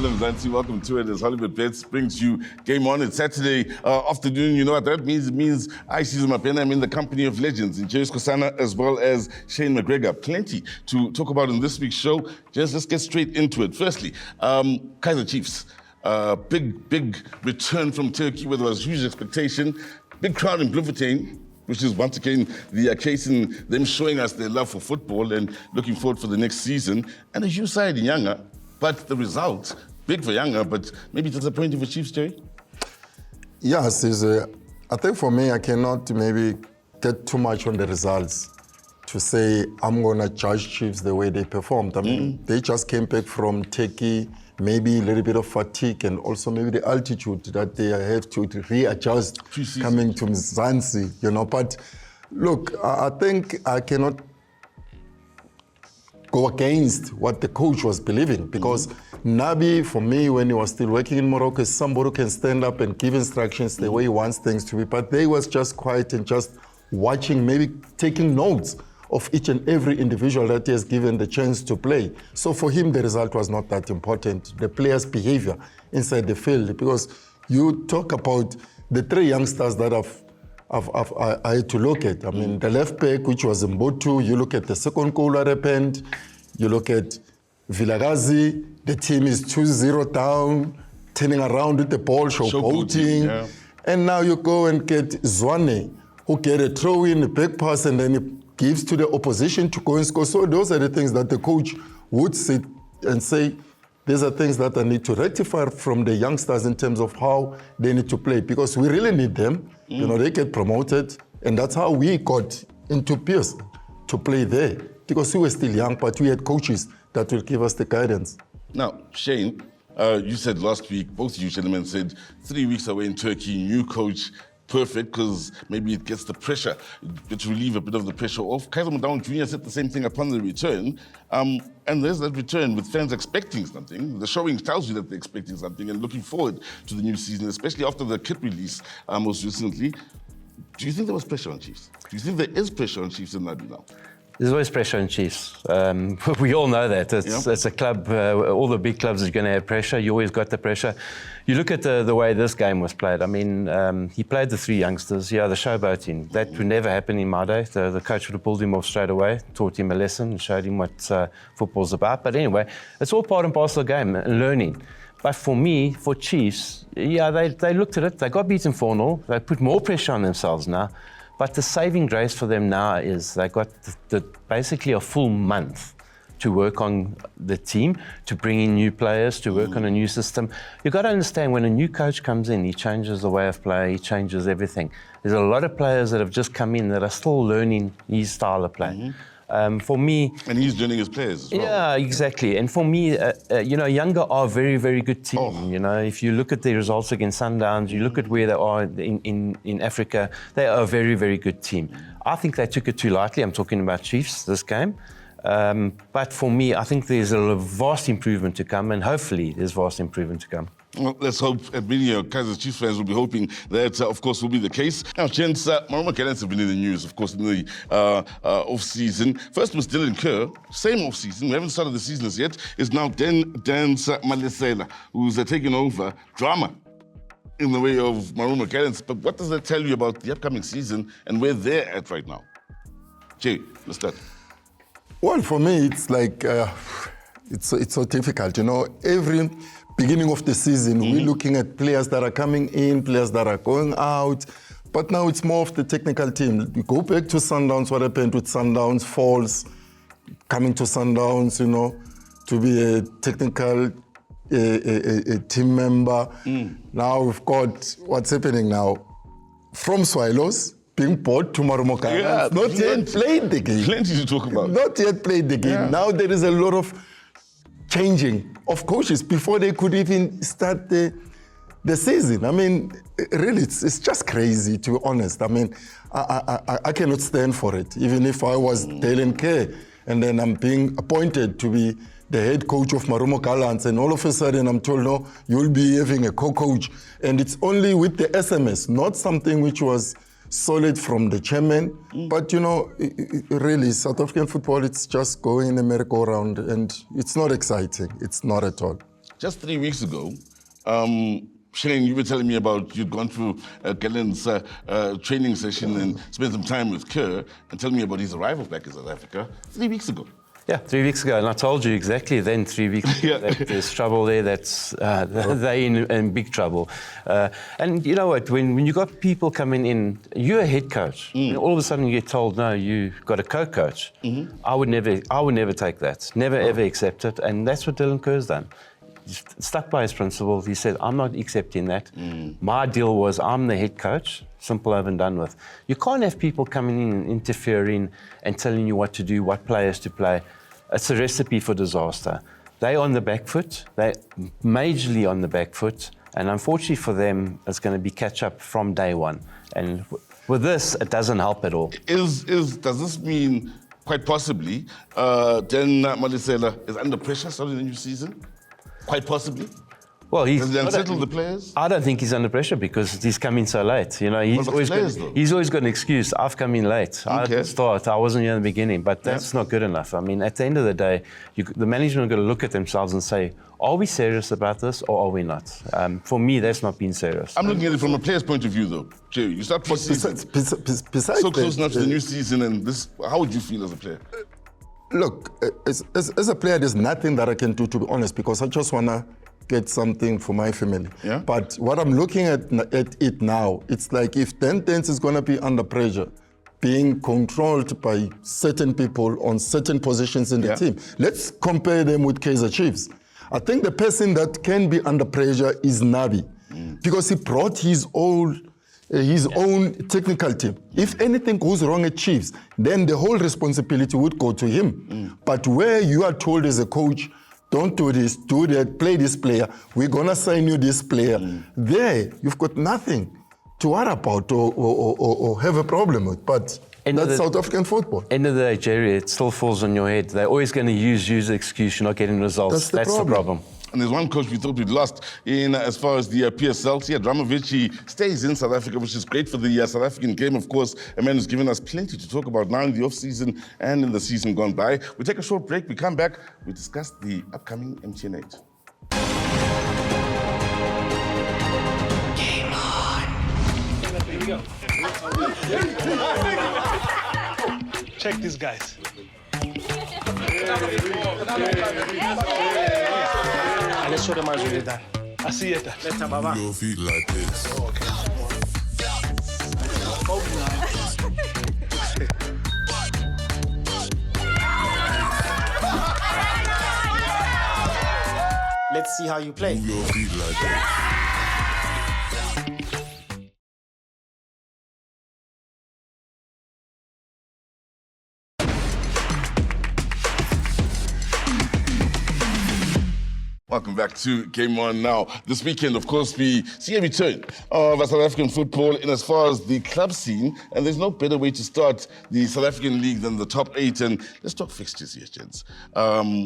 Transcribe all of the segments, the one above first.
Hello, Zanzi. Welcome to it as Hollywoodbets brings you GameON. It's Saturday afternoon. You know what that means? It means I, Caesar Mapena, I'm in the company of legends in James Kosana as well as Shane McGregor. Plenty to talk about in this week's show. Just let's get straight into it. Firstly, Kaizer Chiefs. Big return from Turkey where there was huge expectation. Big crowd in Bloemfontein, which is once again the case in them showing us their love for football and looking forward for the next season. And a huge side in Yanga, but the result, big for Yanga, but maybe disappointing for Chiefs, Jerry? Yes, I think for me, I cannot maybe get too much on the results to say I'm going to judge Chiefs the way they performed. I mean, they just came back from Turkey, maybe a little bit of fatigue and also maybe the altitude that they have to readjust coming to Mzansi, you know. But look, I think I cannot go against what the coach was believing because Nabi, for me, when he was still working in Morocco, is somebody who can stand up and give instructions the way he wants things to be. But they was just quiet and just watching, maybe taking notes of each and every individual that he has given the chance to play. So for him, the result was not that important. The players' behavior inside the field, because you talk about the three youngsters that I had to look at. I mean, the left back, which was Mbotu, you look at the second goal that happened, you look at Vilagazi, the team is 2-0 down, turning around with the ball, showboating. Yeah. And now you go and get Zwane, who get a throw in, a back pass, and then he gives to the opposition to go and score. So those are the things that the coach would sit and say, these are things that I need to rectify from the youngsters in terms of how they need to play, because we really need them. You know, they get promoted, and that's how we got into Pierce to play there, because we were still young, but we had coaches that will give us the guidance. Now, Shane, you said last week, both you gentlemen said 3 weeks away in Turkey, new coach, perfect, because maybe it gets the pressure, to relieve a bit of the pressure off. Kaizer Motaung Jr. said the same thing upon the return. And there's that return with fans expecting something. The showing tells you that they're expecting something and looking forward to the new season, especially after the kit release most recently. Do you think there was pressure on Chiefs? Do you think there is pressure on Chiefs in Nabi now? There's always pressure on Chiefs. We all know that. It's a club, all the big clubs are going to have pressure. You always got the pressure. You look at the way this game was played. I mean, he played the three youngsters, the showboating. That would never happen in my day. The coach would have pulled him off straight away, taught him a lesson, and showed him what football's about. But anyway, it's all part and parcel of the game and learning. But for me, for Chiefs, they looked at it. They got beaten 4-0. They put more pressure on themselves now. But the saving grace for them now is they got basically a full month to work on the team, to bring in new players, to work on a new system. You've got to understand, when a new coach comes in, he changes the way of play, he changes everything. There's a lot of players that have just come in that are still learning his style of play. For me... And he's learning his players as well. Yeah, exactly. And for me, Yanga are a very, very good team. You know, if you look at the results against Sundowns, you look at where they are in Africa, they are a very, very good team. I think they took it too lightly. I'm talking about Chiefs, this game. But for me, I think there's a vast improvement to come, and hopefully there's vast improvement to come. Well, let's hope, and many Kaizer Chiefs fans will be hoping that, of course, will be the case. Now, gents, Maroma Callants have been in the news, of course, in the off-season. First was Dylan Kerr, same off-season, we haven't started the season as yet, is now Dan Malesela, who's taking over drama in the way of Maroma Callants. But what does that tell you about the upcoming season and where they're at right now? Jay, let's start. Well, for me, it's like, it's so difficult, you know. Every beginning of the season, we're looking at players that are coming in, players that are going out, but now it's more of the technical team. You go back to Sundowns, what happened with Sundowns, Falls, coming to Sundowns, you know, to be a technical a team member. Now we've got what's happening now. From Swallows, being bought to Marumokana, not yet played the game. Plenty to talk about. Not yet played the game. Yeah. Now there is a lot of changing of coaches before they could even start the season. I mean, really, it's just crazy, to be honest. I mean, I cannot stand for it. Even if I was Dylan Kerr and then I'm being appointed to be the head coach of Marumo Callants, and all of a sudden I'm told, no, you'll be having a co-coach. And it's only with the SMS, not something which was solid from the chairman. But, you know, really, South African football, it's just going in a merry-go-round, and it's not exciting. It's not at all. just 3 weeks ago, Shane, you were telling me about you'd gone through Gellen's training session and spent some time with Kerr and telling me about his arrival back in South Africa 3 weeks ago. Yeah, 3 weeks ago, and I told you exactly then, 3 weeks ago, that there's trouble there, they're in big trouble. And you know what, when you got people coming in, you're a head coach, and all of a sudden you get told, no, you got a co-coach. I would never take that, never ever accept it, and that's what Dylan Kerr's done. He's stuck by his principles. He said, I'm not accepting that. My deal was, I'm the head coach, simple, over and done with. You can't have people coming in and interfering and telling you what to do, what players to play. It's a recipe for disaster. They're on the back foot. They're majorly on the back foot. And unfortunately for them, it's going to be catch up from day one. And with this, it doesn't help at all. Does this mean, quite possibly, Dan Malisela is under pressure starting the new season? Quite possibly? Well, Does he unsettle the players? I don't think he's under pressure because he's come in so late. You know, he's always got an excuse. I've come in late. I didn't start. I wasn't here in the beginning, but that's not good enough. I mean, at the end of the day, the management are going to look at themselves and say, are we serious about this or are we not? For me, that's not being serious. I'm looking at it from a player's point of view, though. Jerry, you start pre-season, besides so close now to the new season, and this. How would you feel as a player? Look, as a player, there's nothing that I can do, to be honest, because I just want to get something for my family. Yeah. But what I'm looking at it now, it's like if 10 is going to be under pressure, being controlled by certain people on certain positions in the team, let's compare them with Kaizer Chiefs. I think the person that can be under pressure is Nabi, because he brought his own technical team. If anything goes wrong at Chiefs, then the whole responsibility would go to him. But where you are told as a coach, don't do this, do that, play this player, we're going to sign you this player, there, you've got nothing to worry about or have a problem with. But that's South African football. End of the day, Jerry, it still falls on your head. They're always going to use the excuse you're not getting results. That's the problem. And there's one coach we thought we'd lost in as far as the PSL. Yeah, Dramovic, he stays in South Africa, which is great for the South African game, of course. A man who's given us plenty to talk about now in the off-season and in the season gone by. We take a short break. We come back. We discuss the upcoming MTN 8. Game on. Here we go. Check these guys. Let's show them how it's really done. I see it. Let's have Baba. Your feet like this. Okay. Let's see how you play. Your feet like this. Welcome back to Game On now. This weekend, of course, we see a return of South African football in as far as the club scene, and there's no better way to start the South African League than the top 8. And let's talk fixtures here, gents.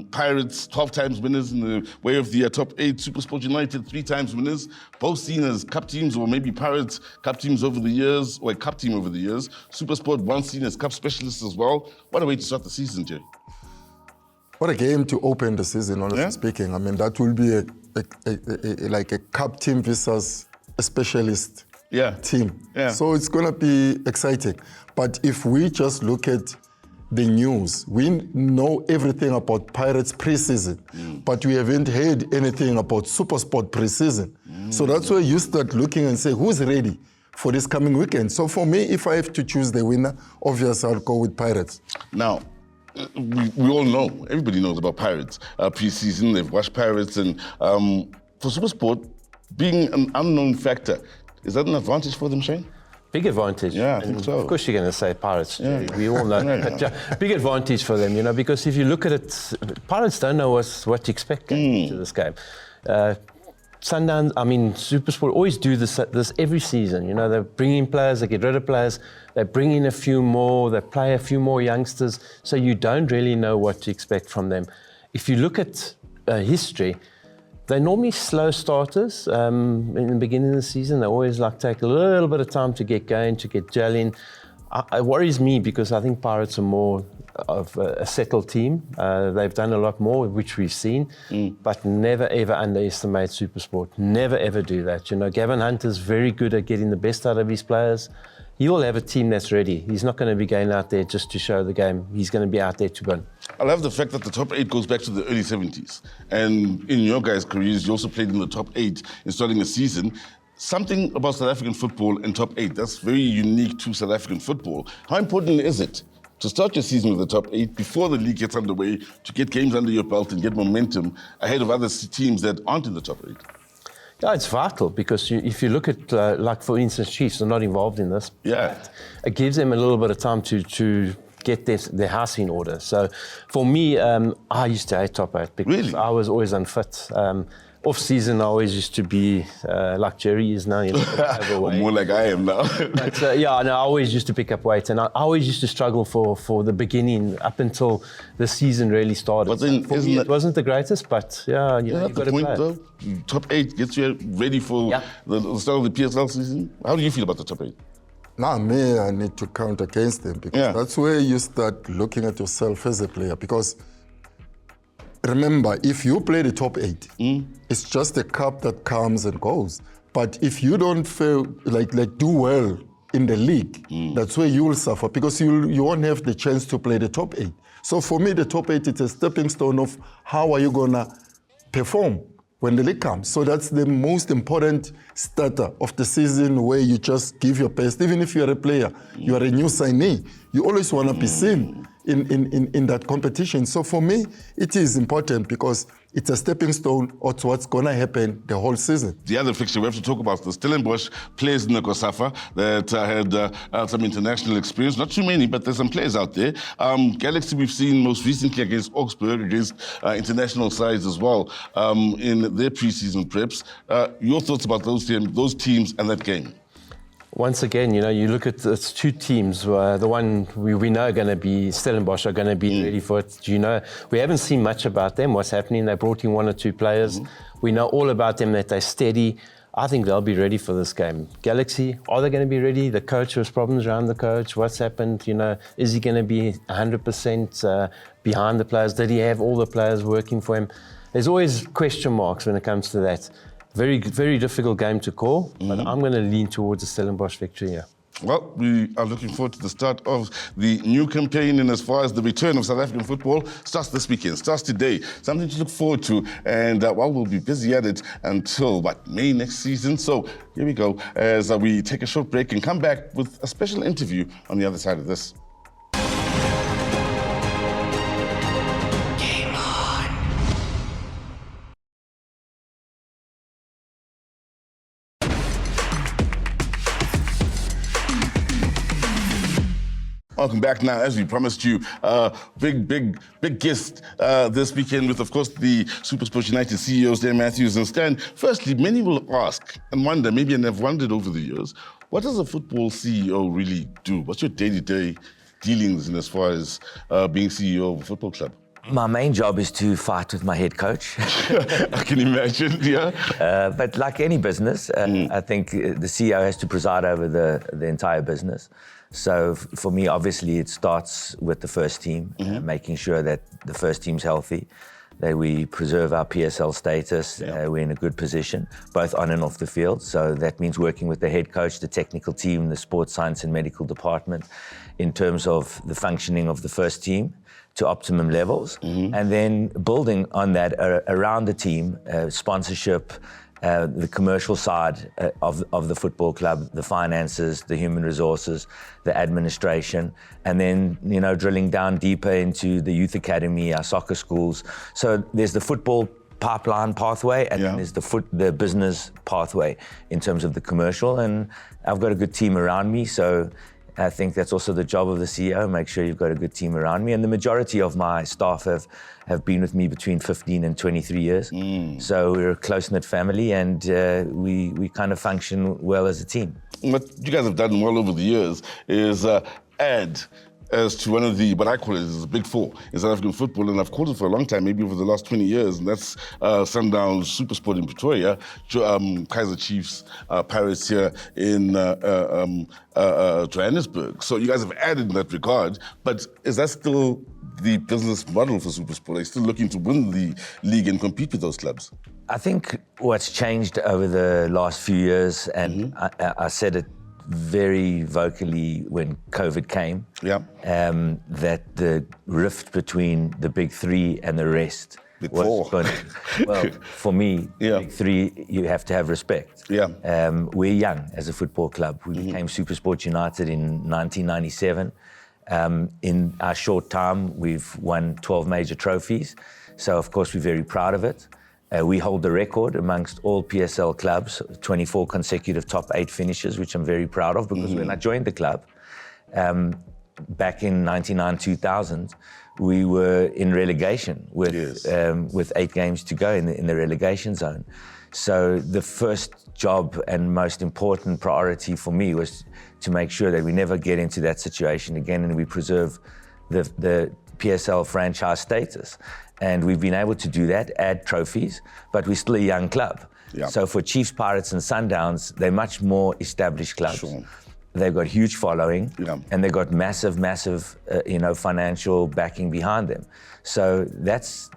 Pirates, 12 times winners in the way of the top 8. SuperSport United, 3 times winners, both seen as cup teams, or maybe Pirates cup teams over the years, or a cup team over the years. SuperSport, once seen as cup specialists as well. What a way to start the season, Jay. What a game to open the season, honestly speaking. I mean, that will be like a cup team versus a specialist team. Yeah. So it's going to be exciting. But if we just look at the news, we know everything about Pirates pre-season, but we haven't heard anything about SuperSport pre-season. So that's where you start looking and say, who's ready for this coming weekend? So for me, if I have to choose the winner, obviously I'll go with Pirates. Now, we all know, everybody knows about Pirates pre-season. They've watched Pirates, and for SuperSport, being an unknown factor, is that an advantage for them, Shane? Big advantage. Yeah, I think so. Of course you're going to say Pirates. Yeah. We all know. But, big advantage for them, you know, because if you look at it, Pirates don't know what to expect going into this game. Sundowns, I mean, SuperSport always do this every season. You know, they bring in players, they get rid of players, they bring in a few more, they play a few more youngsters, so you don't really know what to expect from them. If you look at history, they're normally slow starters in the beginning of the season. They always take a little bit of time to get going, to get gelling. It worries me because I think Pirates are more of a settled team. They've done a lot more, which we've seen, but never ever underestimate SuperSport. Never ever do that. You know, Gavin Hunter's very good at getting the best out of his players. He will have a team that's ready. He's not going to be going out there just to show the game. He's going to be out there to win. I love the fact that the top 8 goes back to the early 70s. And in your guys' careers, you also played in the top 8 in starting a season. Something about South African football and top 8, that's very unique to South African football. How important is it to start your season with the top 8 before the league gets underway, to get games under your belt and get momentum ahead of other teams that aren't in the top 8? Yeah, it's vital because if you look at, like for instance, Chiefs are not involved in this. Yeah. It gives them a little bit of time to get their house in order. So for me, I used to hate top 8 because I was always unfit. Off-season, I always used to be like Jerry is now, you know, more like I am now. But I always used to pick up weight, and I always used to struggle for the beginning up until the season really started. For me, it wasn't the greatest, but you've got to play. Though, top 8 gets you ready for the start of the PSL season. How do you feel about the top 8? Now, I need to count against them because that's where you start looking at yourself as a player. Because remember, if you play the top 8, it's just a cup that comes and goes. But if you don't feel like do well in the league, that's where you will suffer because you won't have the chance to play the top 8. So for me, the top 8 is a stepping stone of how are you gonna perform when the league comes. So that's the most important starter of the season, where you just give your best. Even if you're a player, you are a new signee, you always want to be seen in that competition. So for me, it is important because it's a stepping stone to what's going to happen the whole season. The other fixture we have to talk about, the Stellenbosch plays in the COSAFA that had some international experience. Not too many, but there's some players out there. Galaxy we've seen most recently against Augsburg, against international sides as well in their preseason preps. Your thoughts about those teams and that game? Once again, you know, you look at it's 2 teams. The one we know are going to be Stellenbosch are going to be ready for it. You know, we haven't seen much about them. What's happening? They brought in 1 or 2 players. We know all about them, that they're steady. I think they'll be ready for this game. Galaxy, are they going to be ready? The coach has problems around the coach. What's happened? You know, is he going to be 100% behind the players? Did he have all the players working for him? There's always question marks when it comes to that. Very, very difficult game to call, but I'm going to lean towards a Stellenbosch victory here. Well, we are looking forward to the start of the new campaign, and as far as the return of South African football, starts this weekend, starts today. Something to look forward to, and we'll be busy at it until, May next season. So here we go, as we take a short break and come back with a special interview on the other side of this. Welcome back now. As we promised you, big guest this weekend with, of course, the SuperSport United CEOs, Dan Matthews and Stan. Firstly, many will ask and wonder, maybe and have wondered over the years, what does a football CEO really do? What's your day-to-day dealings in as far as being CEO of a football club? My main job is to fight with my head coach. I can imagine, yeah. But like any business, I think the CEO has to preside over the entire business. So for me, obviously, it starts with the first team, making sure that the first team's healthy, that we preserve our PSL status, we're in a good position, both on and off the field. So that means working with the head coach, the technical team, the sports science and medical department in terms of the functioning of the first team to optimum levels, and then building on that around the team, sponsorship, the commercial side of the football club, the finances, the human resources, the administration, and then, drilling down deeper into the youth academy, our soccer schools. So there's the football pipeline pathway, and then there's the business pathway in terms of the commercial. And I've got a good team around me, so I think that's also the job of the CEO, make sure you've got a good team around me. And the majority of my staff have been with me between 15 and 23 years. So we're a close-knit family, and we kind of function well as a team. What you guys have done well over the years is add as to one of the, what I call it, is the big four in South African football, and I've called it for a long time, maybe over the last 20 years, and that's Sundowns, SuperSport in Pretoria, Kaizer Chiefs, Pirates here in Johannesburg. So you guys have added in that regard, but is that still the business model for SuperSport? Are you still looking to win the league and compete with those clubs? I think what's changed over the last few years, and I said it very vocally when COVID came, that the rift between the big three and the rest Big was four. well, for me, big three, you have to have respect. We're young as a football club. We became SuperSport United in 1997. In our short time, we've won 12 major trophies. So, of course, we're very proud of it. We hold the record amongst all PSL clubs, 24 consecutive top 8 finishes, which I'm very proud of, because when I joined the club back in 99-2000, we were in relegation with 8 games to go in the relegation zone. So the first job and most important priority for me was to make sure that we never get into that situation again and we preserve the PSL franchise status. And we've been able to do that, add trophies, but we're still a young club. So for Chiefs, Pirates and Sundowns, they're much more established clubs. They've got huge following and they've got massive, financial backing behind them. So that's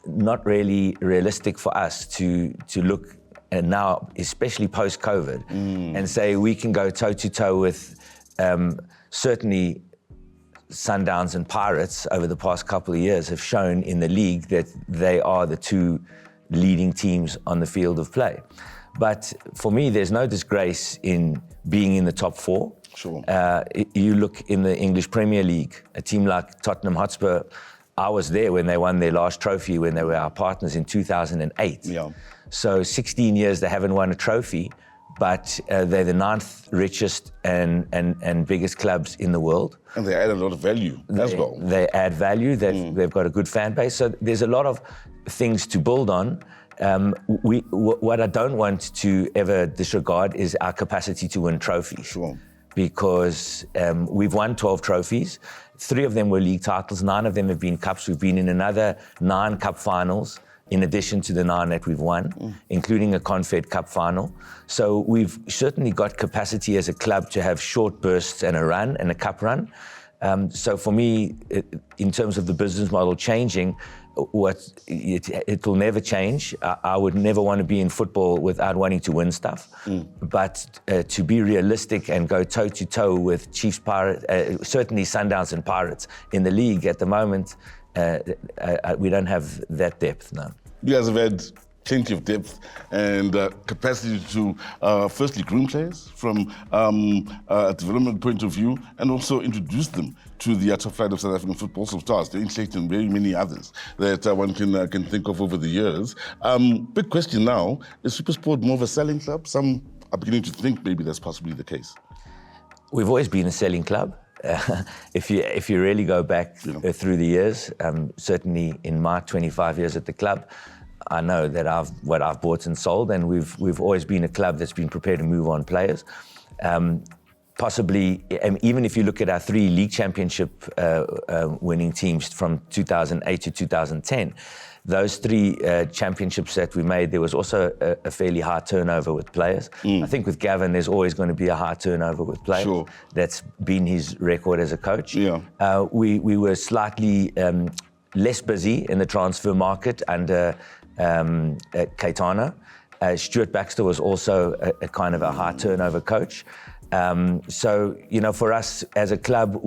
not really realistic for us to look and now, especially post-COVID, and say we can go toe-to-toe with certainly Sundowns and Pirates over the past couple of years have shown in the league that they are the 2 leading teams on the field of play. But for me, there's no disgrace in being in the top 4. You look in the English Premier League, a team like Tottenham Hotspur, I was there when they won their last trophy when they were our partners in 2008. So 16 years they haven't won a trophy, but they're the 9th richest and biggest clubs in the world. And they add a lot of value as well. They add value, they've got a good fan base. So there's a lot of things to build on. What I don't want to ever disregard is our capacity to win trophies. Because we've won 12 trophies. 3 of them were league titles, 9 of them have been cups. We've been in another 9 cup finals, in addition to the 9 that we've won, including a Confed Cup final. So we've certainly got capacity as a club to have short bursts and a run, and a cup run. So for me, in terms of the business model changing, it will never change. I would never want to be in football without wanting to win stuff. But to be realistic and go toe-to-toe with Chiefs, Pirates, certainly Sundowns and Pirates in the league at the moment, we don't have that depth now. You guys have had plenty of depth and capacity to firstly groom players from a development point of view and also introduce them to the top flight of South African football stars, the Inchlight and very many others that one can think of over the years. Big question now, is SuperSport more of a selling club? Some are beginning to think maybe that's possibly the case. We've always been a selling club. If you really go back through the years, certainly in my 25 years at the club, I know that I've bought and sold, and we've always been a club that's been prepared to move on players. Possibly, even if you look at our 3 league championship winning teams from 2008 to 2010, those 3 championships that we made, there was also a fairly high turnover with players. I think with Gavin, there's always going to be a high turnover with players. That's been his record as a coach. We were slightly less busy in the transfer market under Caetano. Stuart Baxter was also a kind of a high turnover coach. So, for us as a club,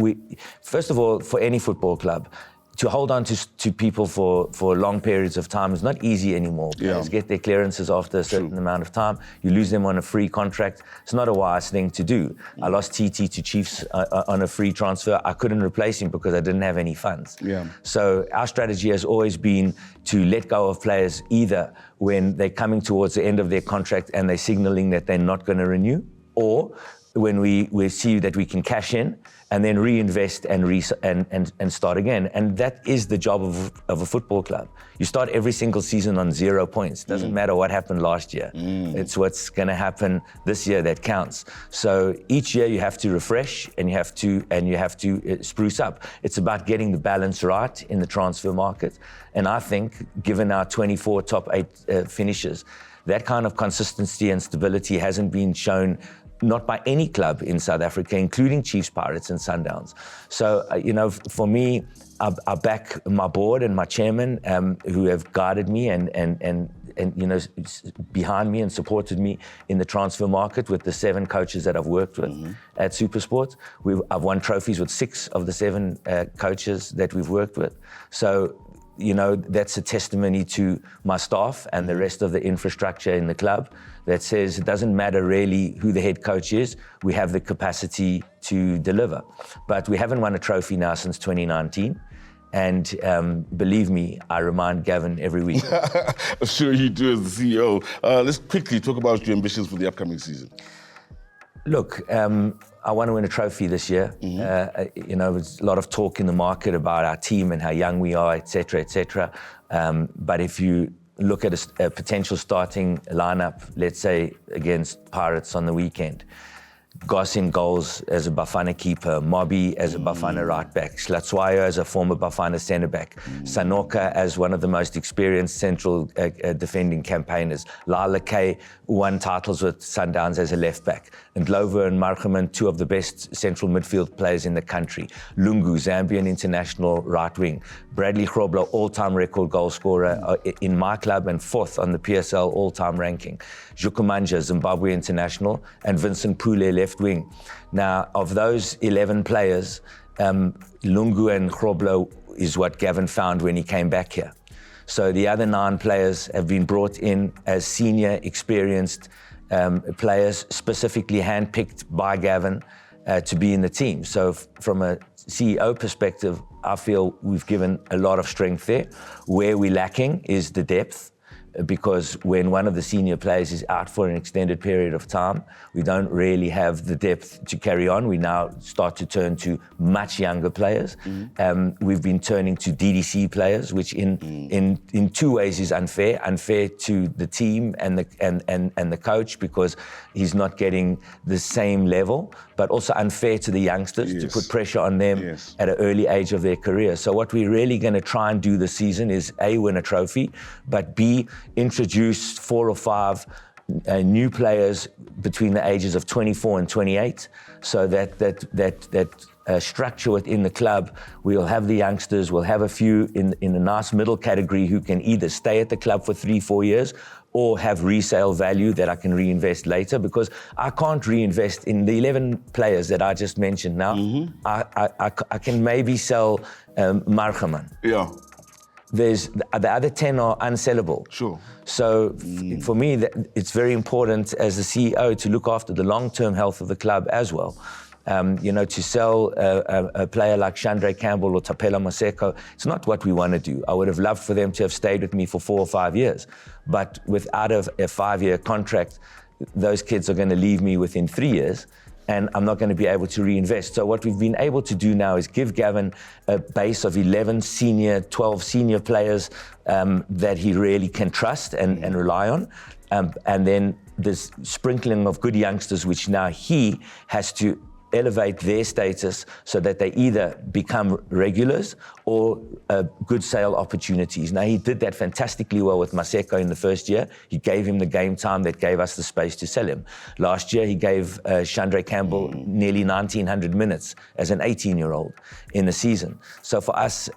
first of all, for any football club, to hold on to people for long periods of time is not easy anymore. Players get their clearances after a certain amount of time. You lose them on a free contract. It's not a wise thing to do. I lost TT to Chiefs on a free transfer. I couldn't replace him because I didn't have any funds. So our strategy has always been to let go of players either when they're coming towards the end of their contract and they're signaling that they're not going to renew, or when we see that we can cash in and then reinvest and start again. And that is the job of a football club. You start every single season on 0 points. Doesn't matter what happened last year. It's what's going to happen this year that counts. So each year you have to refresh and you have to spruce up. It's about getting the balance right in the transfer market. And I think, given our 24 top 8 finishes, that kind of consistency and stability hasn't been shown not by any club in South Africa, including Chiefs, Pirates and Sundowns. So, for me, I back my board and my chairman who have guided me and behind me and supported me in the transfer market with the 7 coaches that I've worked with at SuperSport. I've won trophies with 6 of the 7 coaches that we've worked with. So, that's a testimony to my staff and the rest of the infrastructure in the club that says it doesn't matter really who the head coach is, we have the capacity to deliver. But we haven't won a trophy now since 2019. And believe me, I remind Gavin every week. I'm sure you do as the CEO. Let's quickly talk about your ambitions for the upcoming season. Look, I want to win a trophy this year. There's a lot of talk in the market about our team and how young we are, et cetera, et cetera. But if you look at a potential starting lineup, let's say against Pirates on the weekend, Goss in goals as a Bafana keeper, Mobi as a Bafana right back, Slatswayo as a former Bafana centre back, Sanoka as one of the most experienced central defending campaigners, Lala K won titles with Sundowns as a left back, and Glover and Margaman, 2 of the best central midfield players in the country, Lungu, Zambian international right wing, Bradley Grobler, all-time record goal scorer in my club and 4th on the PSL all-time ranking, Jukumanja, Zimbabwe international, and Vincent Pule, left wing. Now, of those 11 players, Lungu and Grobler is what Gavin found when he came back here. So the other 9 players have been brought in as senior, experienced players, specifically handpicked by Gavin to be in the team. So from a CEO perspective, I feel we've given a lot of strength there. Where we're lacking is the depth, because when one of the senior players is out for an extended period of time, we don't really have the depth to carry on. We now start to turn to much younger players. We've been turning to DDC players, which in 2 ways is unfair. Unfair to the team and the coach, because he's not getting the same level, but also unfair to the youngsters to put pressure on them at an early age of their career. So what we're really going to try and do this season is A, win a trophy, but B, introduce 4 or 5 new players between the ages of 24 and 28, so that structure within the club, we'll have the youngsters, we'll have a few in a nice middle category who can either stay at the club for 3-4 years or have resale value that I can reinvest later, because I can't reinvest in the 11 players that I just mentioned now. I can maybe sell Margaman. Yeah. The other 10 are unsellable. Sure. So for me, it's very important as the CEO to look after the long-term health of the club as well. To sell a player like Chandra Campbell or Tapela Maseko, it's not what we want to do. I would have loved for them to have stayed with me for 4 or 5 years. But without a 5-year contract, those kids are going to leave me within 3 years, and I'm not going to be able to reinvest. So what we've been able to do now is give Gavin a base of 11 senior, 12 senior players that he really can trust and rely on. And then this sprinkling of good youngsters, which now he has to elevate their status so that they either become regulars or good sale opportunities. Now, he did that fantastically well with Maseko in the first year. He gave him the game time that gave us the space to sell him. Last year, he gave Chandra Campbell nearly 1,900 minutes as an 18-year-old in the season. So for us,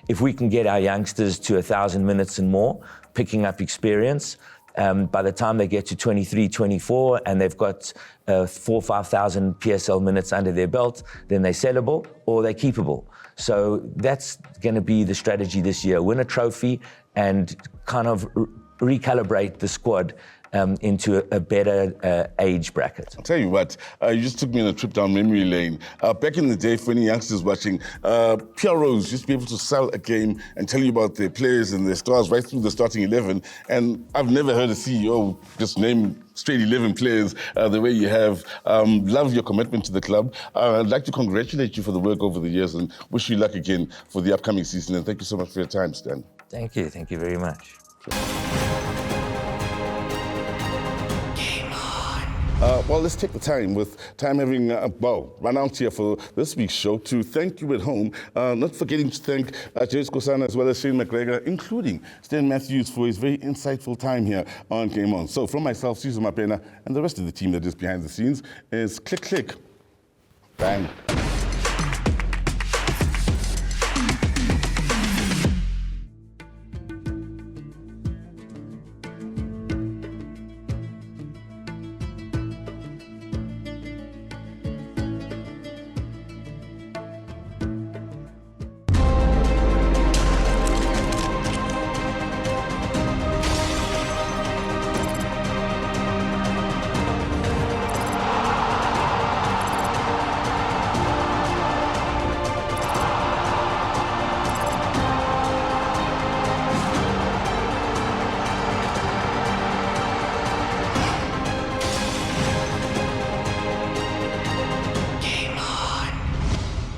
if we can get our youngsters to 1,000 minutes and more, picking up experience, by the time they get to 23, 24, and they've got 4,000 or 5,000 PSL minutes under their belt, then they're sellable or they're keepable. So that's going to be the strategy this year. Win a trophy and kind of recalibrate the squad into a better age bracket. I'll tell you what, you just took me on a trip down memory lane. Back in the day, for any youngsters watching, PROs used to be able to sell a game and tell you about their players and their stars right through the starting 11. And I've never heard a CEO just name straight 11 players the way you have. Love your commitment to the club. I'd like to congratulate you for the work over the years and wish you luck again for the upcoming season. And thank you so much for your time, Stan. Thank you. Thank you very much. Well, let's take the time, with time having run out here for this week's show, to thank you at home. Not forgetting to thank James Kosana as well as Shane McGregor, including Stan Matthews, for his very insightful time here on GameON. So from myself, Caesar Mapena, and the rest of the team that is behind the scenes, is click, click, bang.